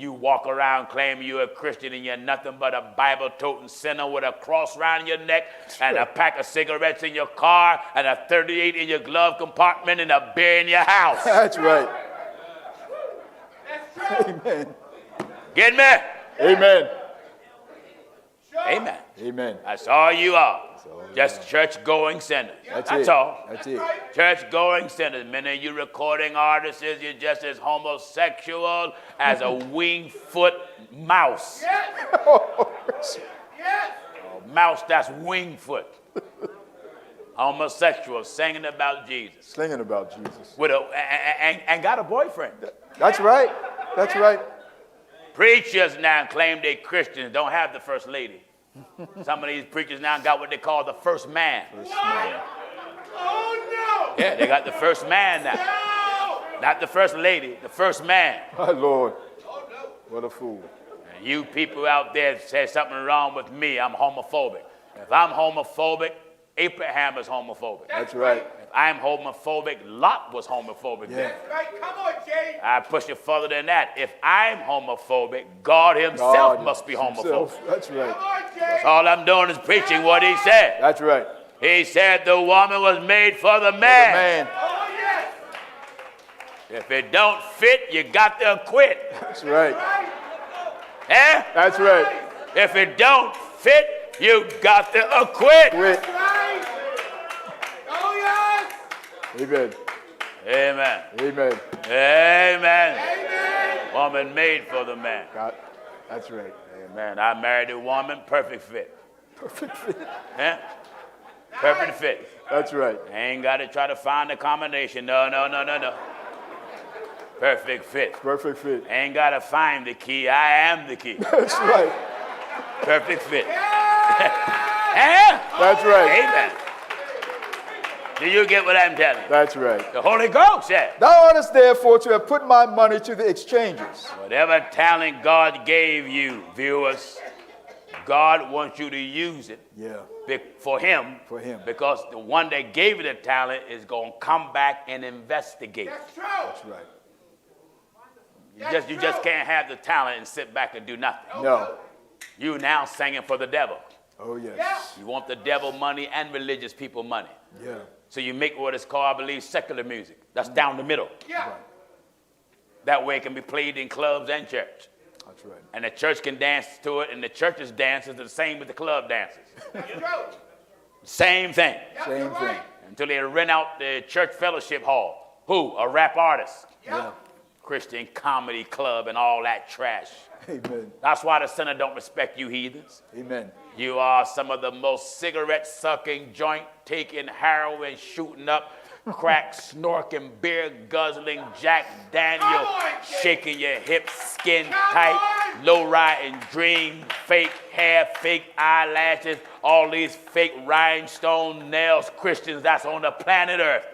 you walk around claiming you're a Christian and you're nothing but a Bible-toting sinner with a cross around your neck and a pack of cigarettes in your car and a 38 in your glove compartment and a beer in your house. That's right. Amen. Get me? Amen. Amen. Amen. That's all you are. Just church-going sinners. That's all. That's it. Church-going sinners. Many of you recording artists, you're just as homosexual as a wing-foot mouse. Yes. A mouse that's wing-foot. Homosexual, singing about Jesus. Singing about Jesus. With and got a boyfriend. That's right. That's right. Preachers now claim they Christians, don't have the first lady. Some of these preachers now got what they call the first man. First man. Oh, no! Yeah, they got the first man now. No! Not the first lady, the first man. My Lord. Oh, no! What a fool. And you people out there say something wrong with me, I'm homophobic. If I'm homophobic, Abraham is homophobic. That's right. If I'm homophobic, Lot was homophobic. Yeah. That's right. Come on, Jay. I push it further than that. If I'm homophobic, God himself God must be homophobic. himself. That's Come right. on, Jay. All I'm doing is preaching what he said. That's right. He said the woman was made for the man. Man. Oh, yes. If it don't fit, you got to quit. That's right. Right. Eh? That's right. If it don't fit, you got to quit. Quit. Right. Oh, yes. Amen. Amen. Amen. Amen. Amen. Woman made for the man. God. That's right. Amen. I married a woman, perfect fit. Perfect fit. Eh? Perfect fit. That's right. I ain't got to try to find a combination. No. Perfect fit. Perfect fit. Ain't got to find the key. I am the key. That's right. Perfect fit. Yeah. Eh? That's right. Amen. Do you get what I'm telling you? That's right. The Holy Ghost said, Thou oughtest therefore to have put my money to the exchangers. whatever talent God gave you, viewers, God wants you to use it Yeah. for him. For him. Because the one that gave you the talent is going to come back and investigate. That's true. That's right. You just can't have the talent and sit back and do nothing. No. You now singing for the devil. Oh, yes. Yeah. You want the devil money and religious people money. Yeah. So you make what is called, I believe, secular music. That's down the middle. Yeah. That way it can be played in clubs and church. That's right. And the church can dance to it, and the church's dances are the same with the club dances. That's true. Same thing. Yeah, Same you're thing. right. Until they rent out the church fellowship hall. Who? A rap artist. Yeah. Christian comedy club and all that trash. Amen. That's why the sinner don't respect you heathens. Amen. You are some of the most cigarette-sucking, joint-taking, heroin shooting up, crack snorking, beer guzzling, Jack Daniel, Come on, kid. shaking your hips, skin Come tight, on. low-riding dream, fake hair, fake eyelashes, all these fake rhinestone nails Christians that's on the planet Earth.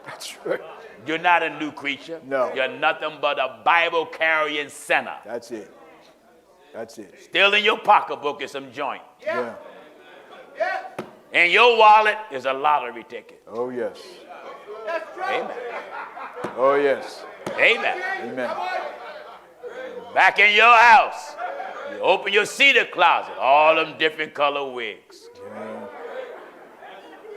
That's right. You're not a new creature. No. You're nothing but a Bible-carrying sinner. That's it. That's it. Still in your pocketbook is some joint. Yeah. Yeah. In your wallet is a lottery ticket. Oh, yes. That's true. Amen. Oh, yes. Amen. Amen. Come on. Back in your house, you open your cedar closet, all them different color wigs. Yeah.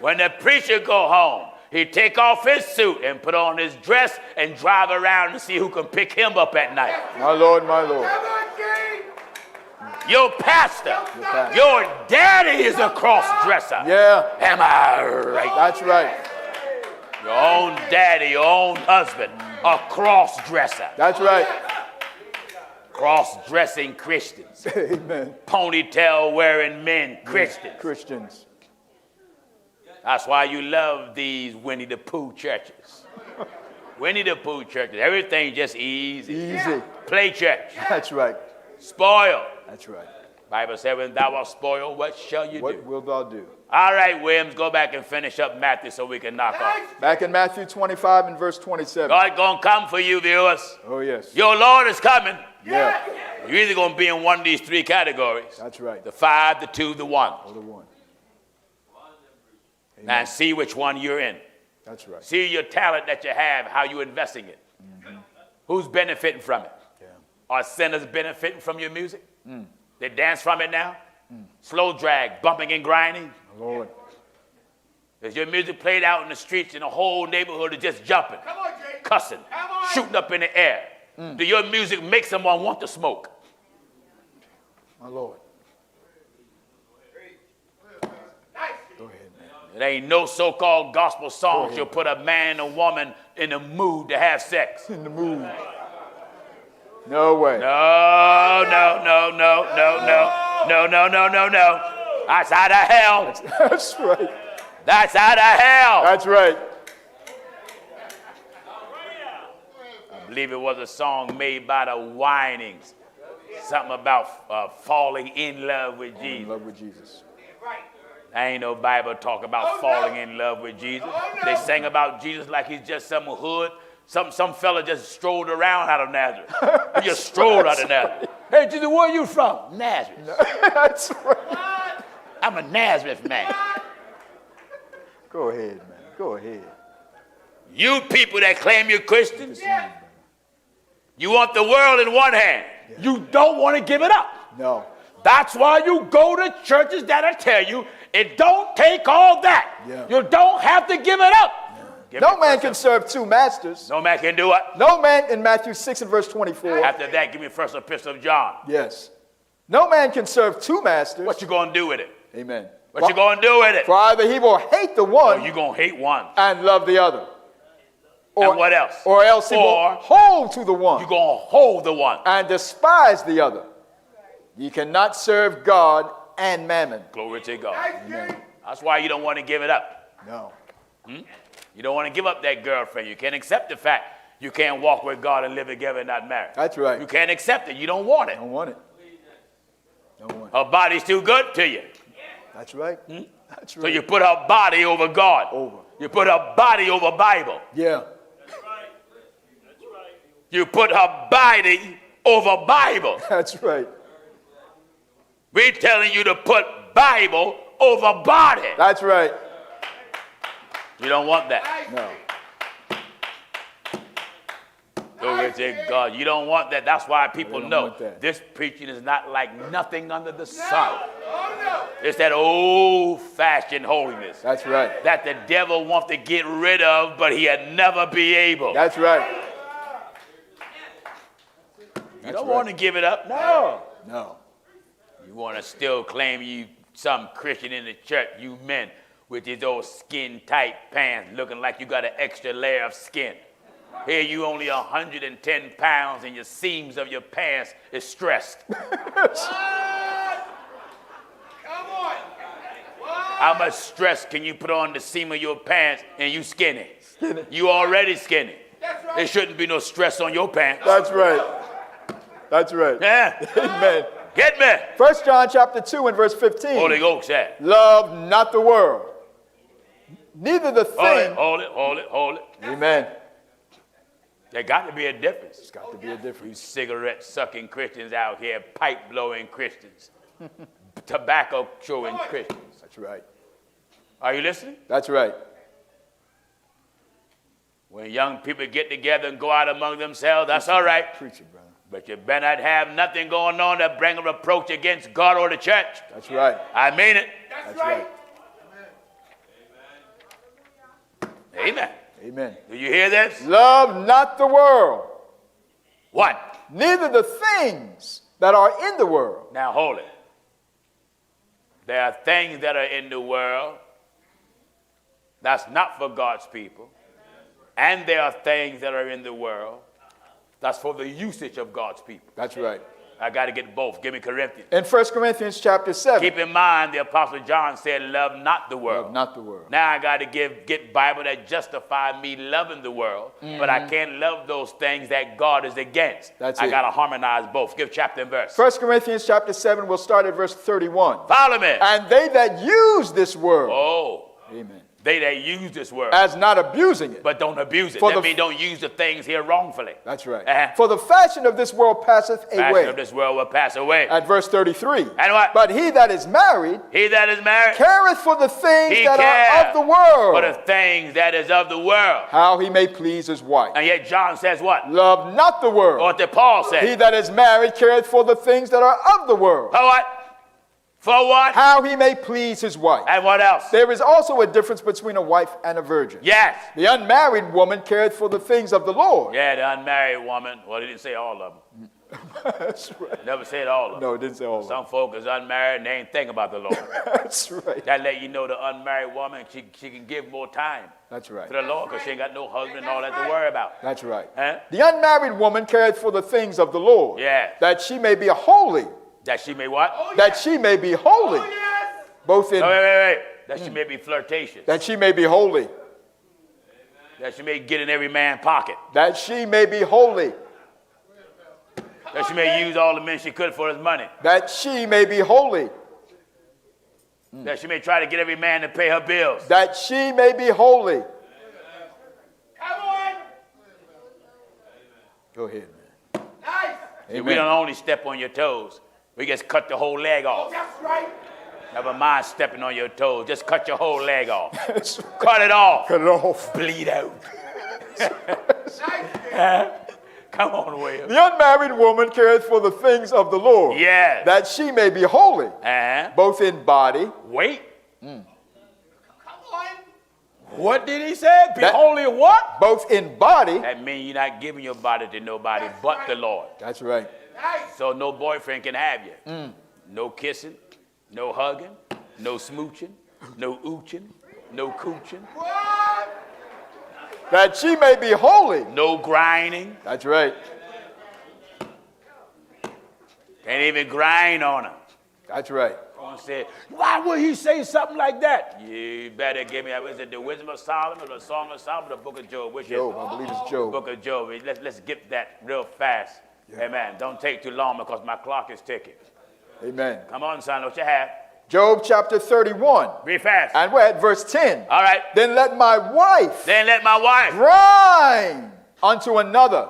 When the preacher go home, he take off his suit and put on his dress and drive around and see who can pick him up at night. My Lord, my Lord. Come on, Jay. Your pastor, pastor. your daddy is a cross-dresser. Yeah. Am I right? That's right. Your own daddy, your own husband, a cross-dresser. That's right. Cross-dressing Christians. Amen. Ponytail-wearing men, Christians. Christians. That's why you love these Winnie the Pooh churches. Winnie the Pooh churches, everything just easy. Easy. Play church. That's right. Spoil. That's right. Bible said, when thou art spoiled, what shall you What do? wilt thou do? All right, Williams, go back and finish up Matthew so we can knock off. Back in Matthew 25 and verse 27. God gonna come for you, viewers. Oh, yes. Your Lord is coming. Yeah. You're either gonna be in one of these three categories. That's right. The 5, the 2, the 1. Or the one. And see which one you're in. That's right. See your talent that you have, how you're investing it. Who's benefiting from it? Yeah. Are sinners benefiting from your music? They dance from it now? Slow drag, bumping and grinding? Lord. Is your music played out in the streets and the whole neighborhood is just jumping, Come on, Jay. cussing, Come on. shooting up in the air? Do your music make someone want to smoke? My Lord. Nice. Go ahead, man. It ain't no so-called gospel songs you'll put a man and a woman in the mood to have sex. In the mood. No way. No. That's out of hell. That's right. That's out of hell. That's right. I believe it was a song made by the Whinings. Something about falling in love with In Jesus. love with Jesus. Right. There ain't no Bible talk about falling in love with Jesus. They sang about Jesus like he's just some hood. Some fella just strolled around out of Nazareth. He just strolled out of Nazareth. Hey, Jesus, where you from? Nazareth. That's right. I'm a Nazareth man. Go ahead, man. Go ahead. You people that claim you're Christians, you want the world in one hand. You don't want to give it up. No. That's why you go to churches that'll tell you it don't take all that. Yeah. You don't have to give it up. Give No it man first can up. serve two masters. No man can do what? No man in Matthew 6 and verse 24. After that, give me first epistle of John. Yes. No man can serve two masters. What you gonna do with it? Amen. What you gonna do with it? For either he will hate the Oh, one you gonna hate one. and love the other. And what else? Or else he will Or hold to the one you gonna hold the one. and despise the other. Ye cannot serve God and mammon. Glory to God. Nice, Jay. That's why you don't want to give it up. No. You don't want to give up that girlfriend. You can't accept the fact you can't walk with God and live together and not married. That's right. You can't accept it. You don't want it. Don't want it. Don't want it. Her body's too good to you. That's right. That's So right. you put her body over God. Over. You put her body over Bible. Yeah. You put her body over Bible. That's right. We're telling you to put Bible over body. That's right. You don't want that. No. Glory to God. You don't want that. That's why people don't know want that. this preaching is not like nothing under the sun. Oh, no. It's that old-fashioned holiness That's right. that the devil wants to get rid of, but he'll never be able. That's right. You don't want to give it up. No. No. You want to still claim you some Christian in the church, you men with these old skin-tight pants looking like you got an extra layer of skin. Here you only 110 pounds and your seams of your pants is stressed. Come on. How much stress can you put on the seam of your pants and you skinny? You already skinny. That's right. There shouldn't be no stress on your pants. That's right. That's right. Yeah. Amen. Get me. 1 John chapter 2 and verse 15. Holy Ghost said. Love not the world, neither the thing. Hold it. Amen. There got to be a difference. It's got to be a You difference. cigarette-sucking Christians out here, pipe-blowing Christians, tobacco-chewing Christians. That's right. Are you listening? That's right. When young people get together and go out among themselves, that's all right. Preach it, brother. But you better not have nothing going on that bring a reproach against God or the church. That's right. I mean it. That's That's right. right. Amen. Amen. Do you hear this? Love not the world, What? neither the things that are in the world. Now hold it. There are things that are in the world that's not for God's people. And there are things that are in the world that's for the usage of God's people. That's right. I got to get both. Give me Corinthians. In 1 Corinthians chapter 7. Keep in mind, the Apostle John said, love not the world. Love not the world. Now I got to get Bible that justify me loving the world, but I can't love those things that God is against. That's I it. got to harmonize both. Give chapter and verse. 1 Corinthians chapter 7, we'll start at verse 31. Follow me. And they that use this world. Oh, Amen. They that use this word, as not abusing it. but don't abuse it. For That the- means don't use the things here wrongfully. That's right. Uh-huh. For the fashion of this world passeth Fashion away. of this world will pass away. At verse 33. And what? But he that is married He that is married, careth for the things he that are of the for world, the things that is of the world. how he may please his wife. And yet John says what? Love not the world. What did Paul He say? that is married careth for the things that are of the world, For what? For what? how he may please his wife. And what else? There is also a difference between a wife and a virgin. Yes. The unmarried woman careth for the things of the Lord. Yeah, the unmarried woman. Well, he didn't say all of them. That's right. Never said all of them. No, it didn't say all of them. Some folk is unmarried and they ain't think about the Lord. That's right. That let you know the unmarried woman, she can give more time That's right. to the Lord because she ain't got no husband and all that to worry about. That's right. Huh? The unmarried woman careth for the things of the Lord. Yeah. That she may be holy. That she may what? Oh, That yes. she may be holy. Oh, yes. Both in No, wait. That she may be flirtatious. that she may be holy. That she may get in every man's pocket. That she may be holy. That she may use all the men she could for his money. That she may be holy. That she may try to get every man to pay her bills. That she may be holy. Come on. Go ahead, man. Nice. See, we don't only step on your toes. We just cut the whole leg Oh, off. that's right. Never mind stepping on your toes. Just cut your whole leg off. That's right. Cut it off. Cut it off. Bleed out. Nice. man. Come on, Will. The unmarried woman careth for the things of the Lord. Yes. That she may be holy, both in body. Wait. Come on. What did he say? Be That- holy of what? Both in body. That means you're not giving your body to nobody but the Lord. That's right. Nice. So no boyfriend can have you. No kissing, no hugging, no smooching, no ooching, no cooching, What? That she may be holy. no grinding. That's right. Can't even grind on her. That's right. Someone said, why would he say something like that? You better give me, is it the Wisdom of Solomon or the Song of Solomon or the Book of Job? Which Job, is I believe it's the Job. Book of Job. Let's get that real fast. Amen. Don't take too long because my clock is ticking. Amen. Come on, son, what you have? Job chapter 31. Read fast. And we're at verse 10. All right. Then let my wife Then let my wife. grind unto another,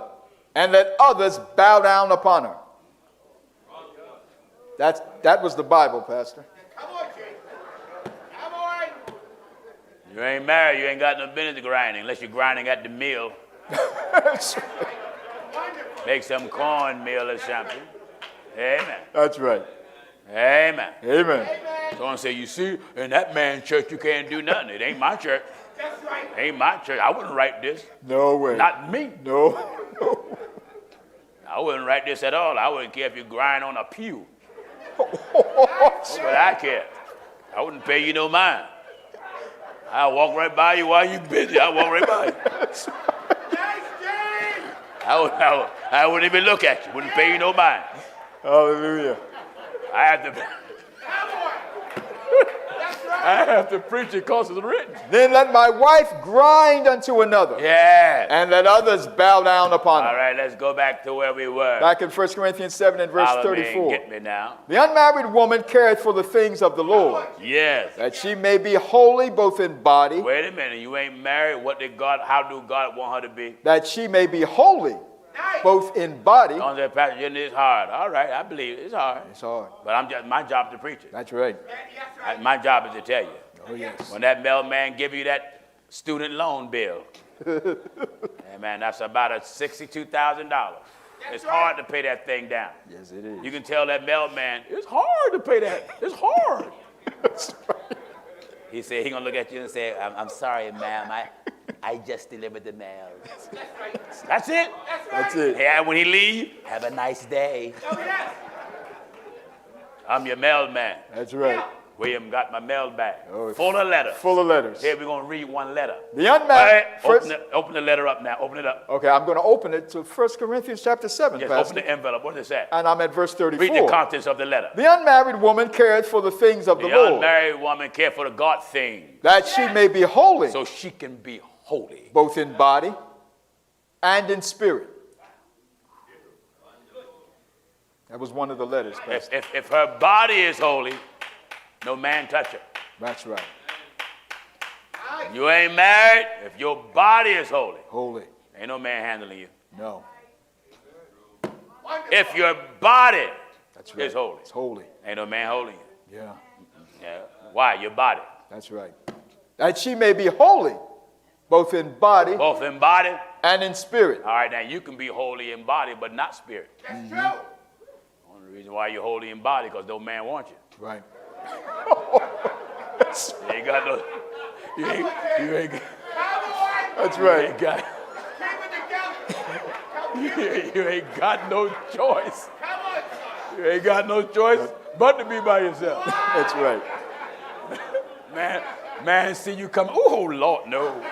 and let others bow down upon her. That was the Bible, Pastor. Come on, Jake. Come on. You ain't married, you ain't got no business grinding unless you're grinding at the mill. That's right. Wonderful. Make some cornmeal or something. Amen. That's right. Amen. Amen. Amen. Someone say, you see, in that man's church you can't do nothing. It ain't my church. That's right. It ain't my church. I wouldn't write this. No way. Not me. No. I wouldn't write this at all. I wouldn't care if you grind on a pew. What would I care? I wouldn't pay you no mind. I'll walk right by you while you busy. I'll walk right by you. Nice, Jake. I wouldn't even look at you. Wouldn't pay you no mind. Hallelujah. I have to, Come on. That's right. I have to preach it because it's written. Then let my wife grind unto another, Yeah. and let others bow down upon All her. right, let's go back to where we were. Back in 1 Corinthians 7 and verse Follow me and 34. get me now. The unmarried woman careth for the things of the Lord, Yes. that she may be holy both in body, Wait a minute. You ain't married. How do God want her to be? that she may be holy Nice. both in body. Don't say, Pastor Jennings, it's hard. All right, I believe it. It's hard. It's hard. But my job to preach it. That's right. That's right. My job is to tell you. Oh, yes. When that mailman give you that student loan bill, hey man, that's about $62,000. It's hard to pay that thing down. Yes, it is. You can tell that mailman, it's hard to pay that. It's hard. That's right. He said, he gonna look at you and say, I'm sorry, ma'am. I just delivered the mail. That's right. That's it. That's right. That's it. Yeah, when he leave, have a nice day. Oh, yes. I'm your mailman. That's right. William got my mail back. Oh, Full of letters. Full of letters. Here, we're going to read one letter. The All unmarried. right, open the letter up now. Open it up. Okay, I'm going to open it to 1 Corinthians chapter 7, Yes, Pastor. open the envelope. What is that? And I'm at verse 34. Read the contents of the letter. The unmarried woman careth for the things of the Lord, Unmarried woman care for the God thing, that she may be holy, so she can be holy. both in body and in spirit. That was one of the letters, Pastor. If her body is holy, no man touch her. That's right. right. You ain't married if your body is holy. Holy. Ain't no man handling you. No. Wonderful. If your body That's right. is holy, It's holy. ain't no man holding you. Yeah. Yeah. Why? Your body. That's right. That she may be holy, both in body Both in body. and in spirit. All right, now you can be holy in body, but not spirit. That's true. Only reason why you're holy in body because no man wants you. Right. You ain't got no. You ain't got. Come on. That's You right. ain't got. Keep it together. You ain't got no choice. Come on, son. You ain't got no choice but to be by yourself. That's right. Man, see you come. Oh Lord, no.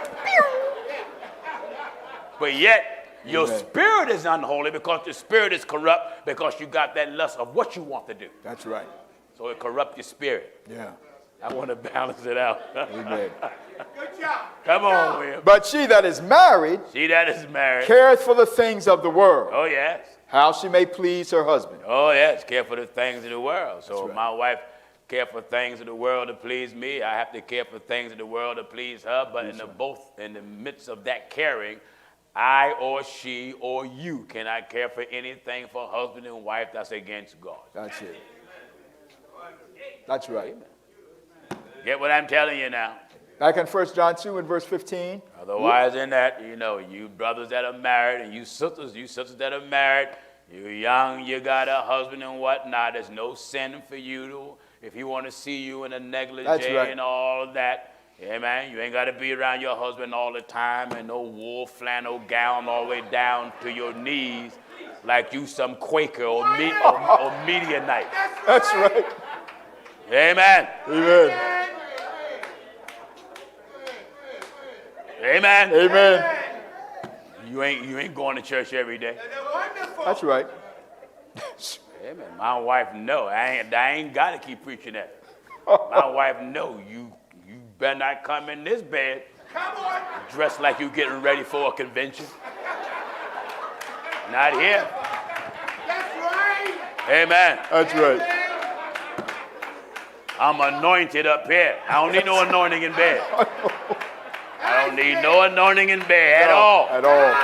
But yet your Amen. spirit is unholy because your spirit is corrupt because you got that lust of what you want to do. That's right. So it corrupts your spirit. Yeah. I want to balance it out. Amen. Good job. Come on, Will. But she that is married She that is married. careth for the things of the world, Oh yes. how she may please her husband. Oh yes. Care for the things of the world. So That's right. my wife care for things of the world to please me. I have to care for things of the world to please her. But in the midst of that caring, I or she or you cannot care for anything for husband and wife that's against God. That's it. That's right. Get what I'm telling you now. Back in 1 John 2 and verse 15. Otherwise, in that, you brothers that are married and you sisters that are married, you young, you got a husband and whatnot. There's no sin for you to, if he want to see you in a negligee That's right. and all of that. Yeah, man, you ain't got to be around your husband all the time and no wool flannel gown all the way down to your knees like you some Quaker or Medianite. That's right. Amen. Amen. Amen. Amen. You ain't going to church every day. Wonderful. That's right. Amen. My wife know. I ain't got to keep preaching that. My wife know you better not come in this bed Come on. dressed like you getting ready for a convention. Not here. That's right. Amen. That's right. I'm anointed up here. I don't need no anointing in bed. I don't need no anointing in bed at all. At all.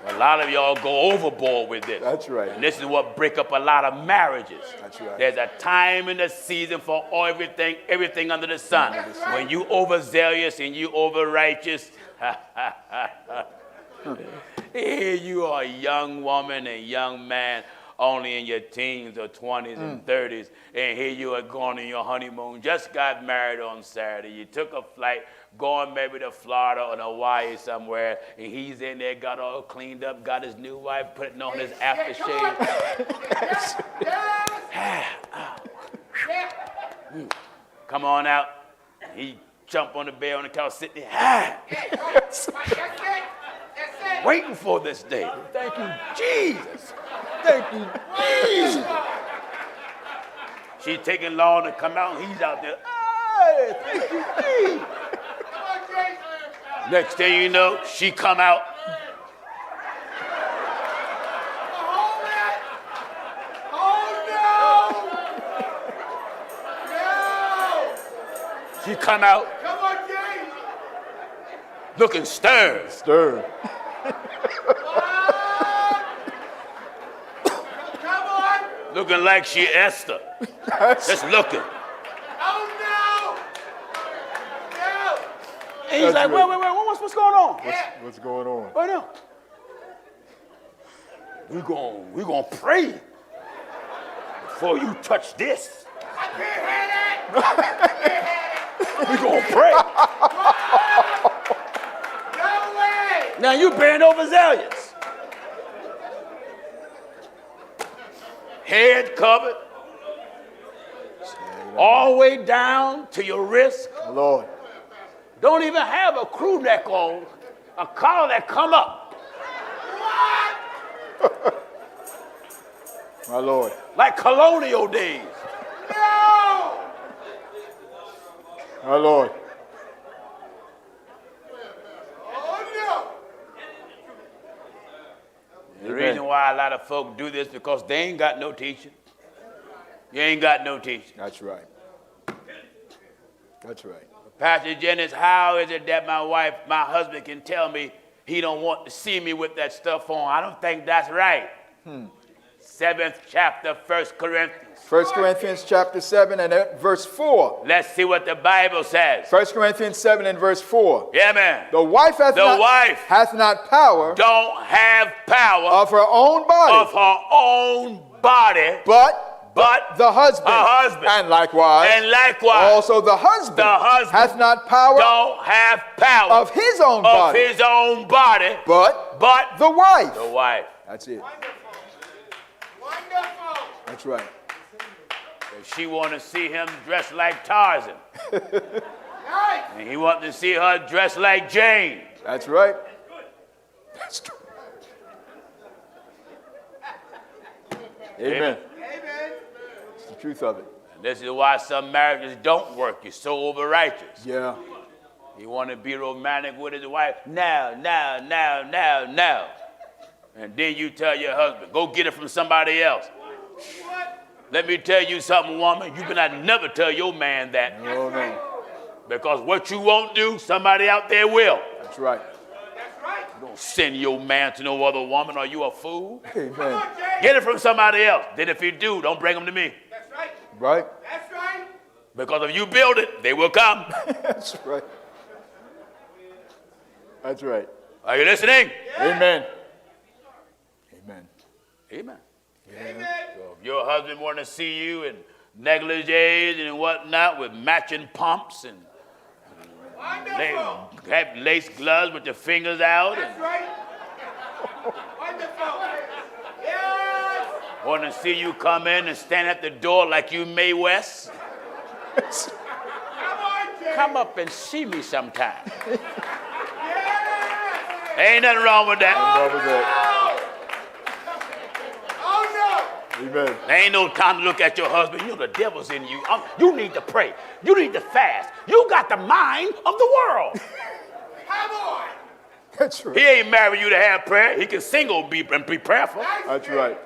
A lot of y'all go overboard with this. That's right. And this is what break up a lot of marriages. That's right. There's a time and a season for everything under the sun. When you overzealous and you over righteous, here you are a young woman and young man only in your teens or 20s and 30s, and here you are going on your honeymoon, just got married on Saturday. You took a flight going maybe to Florida or Hawaii somewhere, and he's in there, got all cleaned up, got his new wife putting on his aftershave. Come on out. He jump on the bed on the couch, sitting there, That's it. waiting for this day. Thank you, Jesus. Thank you, Jesus. She taking long to come out, and he's out there. Hey, thank you, Jesus. Come on, Jason. Next thing you know, she come out. Hold it. Oh, no. No. She come out Come on, Jason. looking stern. Stern. Come on. Looking like she Esther. Just looking. Oh, no. No. And he's like, That's wait, what's going on? What's going on? Wait now. We gonna pray before you touch this. I can't have We gonna pray. it. No way. Now you being overzealous. Head covered, all the way down to your wrist. Lord. Don't even have a crew neck on, a collar that come up. My Lord. Like colonial days. No. My Lord. Oh, no. The reason why a lot of folk do this because they ain't got no teaching. You ain't got no teaching. That's right. That's right. Pastor Jennings, how is it that my husband can tell me he don't want to see me with that stuff on? I don't think that's right. 7th chapter, 1 Corinthians. 1 Corinthians chapter 7 and verse 4. Let's see what the Bible says. 1 Corinthians 7 and verse 4. Yeah, man. The wife hath not power don't have power of her own body, of her own body, but the husband. Her husband. And likewise, also the husband hath not power don't have power of his own body, but the wife. The wife. That's it. Wonderful. That's right. She want to see him dressed like Tarzan. Nice. And he want to see her dressed like Jane. That's right. That's true. Amen. Amen. It's the truth of it. And this is why some marriages don't work. You're so over-righteous. Yeah. You want to be romantic with his wife. Now. And then you tell your husband, go get it from somebody else. Let me tell you something, woman. You better never tell your man that. No. Because what you won't do, somebody out there will. That's right. That's right. Don't send your man to no other woman. Are you a fool? Amen. Get it from somebody else. Then if you do, don't bring them to me. That's right. Right? That's right. Because if you build it, they will come. That's right. That's right. Are you listening? Amen. Amen. Amen. Amen. So if your husband want to see you in negligees and whatnot with matching pumps and Wonderful. have lace gloves with your fingers out That's and right. Wonderful. Yes. want to see you come in and stand at the door like you Mae West, Come on, Jay. come up and see me sometime. Yes. Ain't nothing wrong with that. What was that? Oh, Amen. There ain't no time to look at your husband. You know the devil's in you. You need to pray. You need to fast. You got the mind of the world. no. Come on. That's He right. ain't married you to have prayer. He can single and be prayerful. That's right.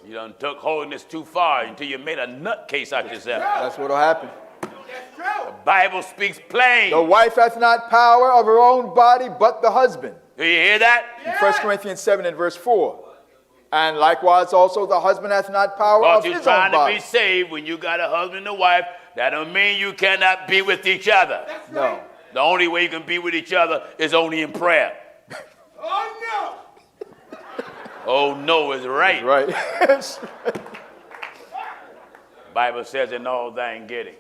You done took holiness too far until you made a nutcase out yourself. That's what'll happen. That's true. Bible speaks plain. The wife hath not power of her own body, but the husband. Do you hear that? In 1 Corinthians 7 and verse 4. And likewise also the husband hath not power Because of you're his trying own to body. be saved when you got a husband and a wife. That don't mean you cannot be with each other. That's No. right. The only way you can be with each other is only in prayer. Oh, Oh, no is right. Right. That's right. Bible says in all thine getting.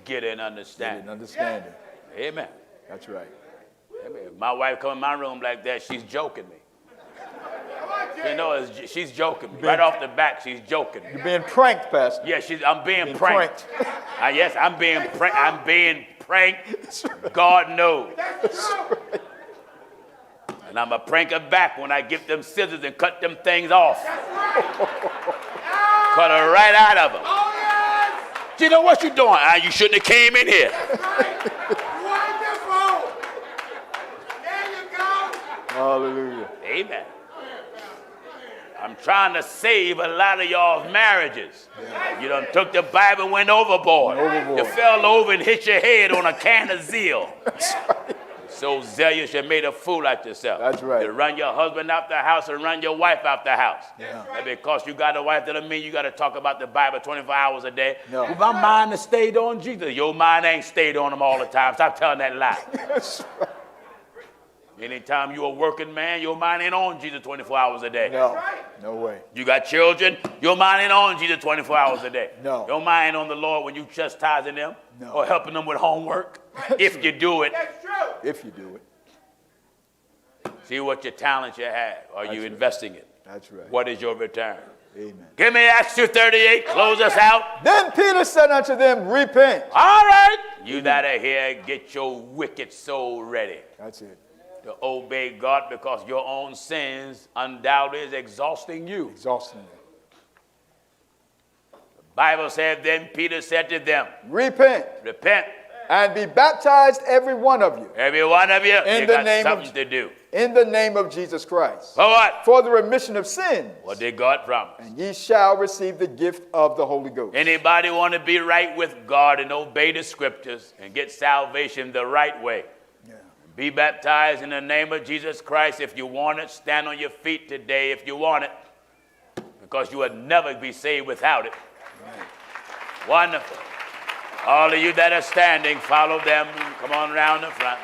Get in Didn't understanding. understand it. Amen. That's right. Amen. If my wife come in my room like that, she's joking me. no. Come on, Jay. You know, she's joking me. Right off the back, she's joking me. You're being pranked, Pastor. Yeah, I'm being Being pranked. Yes, I'm being pranked. I'm being pranked. God knows. That's true. And I'm a pranker back when I get them scissors and cut them things off. That's right. Cut her right out of them. Oh, yes. You know what you're doing? You shouldn't have came in here. Right. Wonderful. There you go. Hallelujah. Amen. I'm trying to save a lot of y'all's marriages. You done took the Bible and went overboard. Overboard. You fell over and hit your head on a can of zeal. So zealous you made a fool out yourself. That's right. You run your husband out the house and run your wife out the house. Yeah. And because you got a wife, that doesn't mean you got to talk about the Bible 24 hours a day. No. Well, my mind has stayed on Jesus. Your mind ain't stayed on him all the time. Stop telling that lie. That's right. Anytime you're a working man, your mind ain't on Jesus 24 hours a day. No. No way. You got children, your mind ain't on Jesus 24 hours a day. No. Your mind ain't on the Lord when you chastising them No. or helping them with homework. If you do it, That's true. If you do it. see what your talents you have. Are you right. investing it? That's right. What is your return? Amen. Give me Acts 2:38. Close us out. Then Peter said unto them, repent. All right. You that are here, get your wicked soul ready That's it. to obey God, because your own sins undoubtedly is exhausting you. Exhausting it. The Bible said, then Peter said to them, Repent repent And be baptized, every one of you, Every one of you, In you the got name of something to do. in the name of Jesus Christ, For what? for the remission of sins. What did God promise? And ye shall receive the gift of the Holy Ghost. Anybody want to be right with God and obey the scriptures and get salvation the right way? Be baptized in the name of Jesus Christ. If you want it, stand on your feet today if you want it, because you would never be saved without it. Wonderful. All of you that are standing, follow them. Come on around the front.